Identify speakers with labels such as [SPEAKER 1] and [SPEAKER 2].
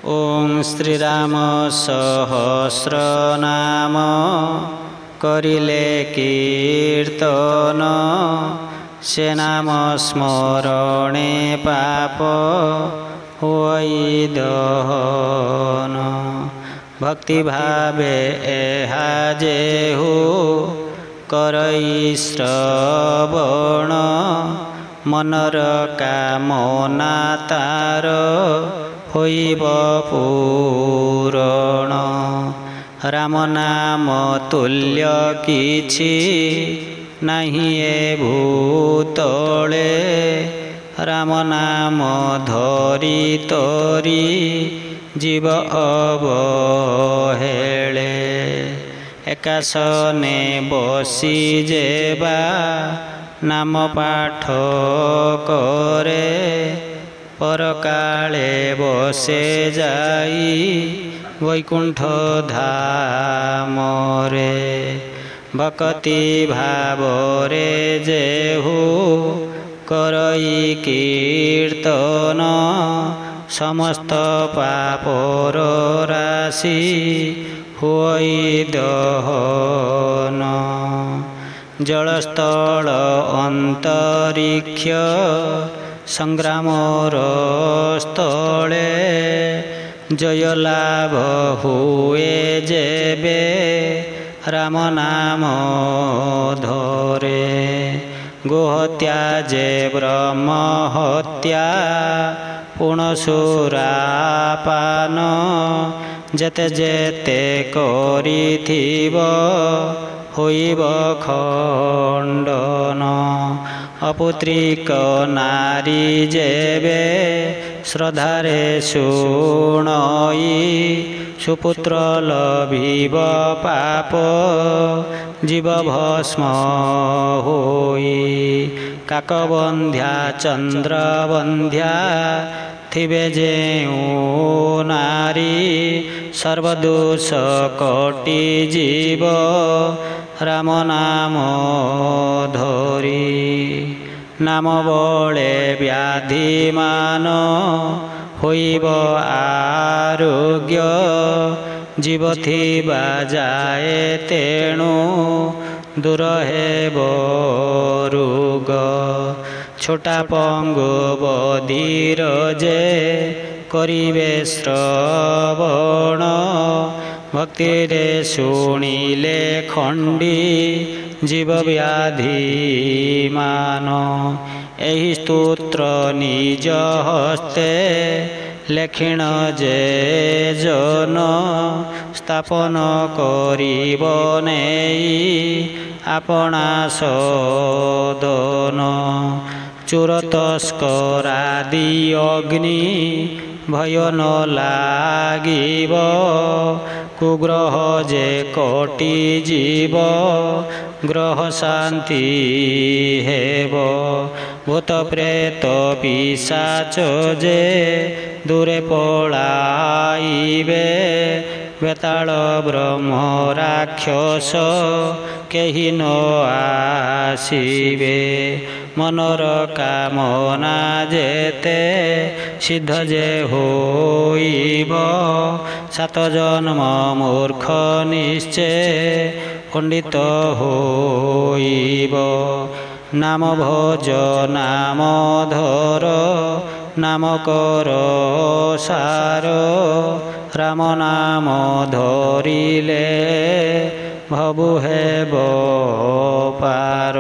[SPEAKER 1] ओम श्रीराम सहस्रनाम करिले कीर्तन से नाम स्मरणे पाप होई दहन। भक्ति भावे एहा जेहु करई श्रवण मनर कामना तार होइब पूरण। राम नाम तुल्य किछि नाही ए भूतले राम नाम धरी तोरी जीव अवहेले। एकासने बसी जेबा नाम पाठ करे परकाले बसे जाई वैकुंठ धाम रे। भक्ति भावरे जेहु करई कीर्तन समस्त पापर राशि होई दहन। जलस्थल अंतरिक्ष संग्रामर स्थले जय लाभ हुए जेबे राम नाम धरे। गोहत्या जे ब्रह्म हत्या पुणसुरापान जेते जेते करिथिब होइब खंडन। अपुत्रिक नारी जेबे श्रद्धारे शुणई सुपुत्र लभिब पाप जीव भस्म होई। काकबंध्या चंद्रबंध्या थिबे जेउ नारी सर्वदोष कटि जीव राम नाम धरी। नाम बळे व्याधिमान होइब आरोग्य जीव थिबा जाए तेणु दूर हेब रोग। छोटा पंगु बधिर जे करिबे श्रवण भक्ति रे शुणिले खंडी जीव व्याधिमान। एहि स्तोत्र निज हस्ते लेखिण जे जन स्थापन करिब नेई आपणा सदन। चोर तस्करादि अग्नि भय न लागिब कुग्रह जे कटि जीव ग्रह शांति हेब। भूत प्रेत पिशाच जे दूरे पलाइबे बेताल ब्रह्म राक्षस केहि न आसिबे। मनर कामना जेते सिद्ध जे होइब सात जन्म मूर्ख निश्चय पंडित होइब। नाम भोज नाम धर नाम कर सार राम नाम धरिले भबु हेब पार।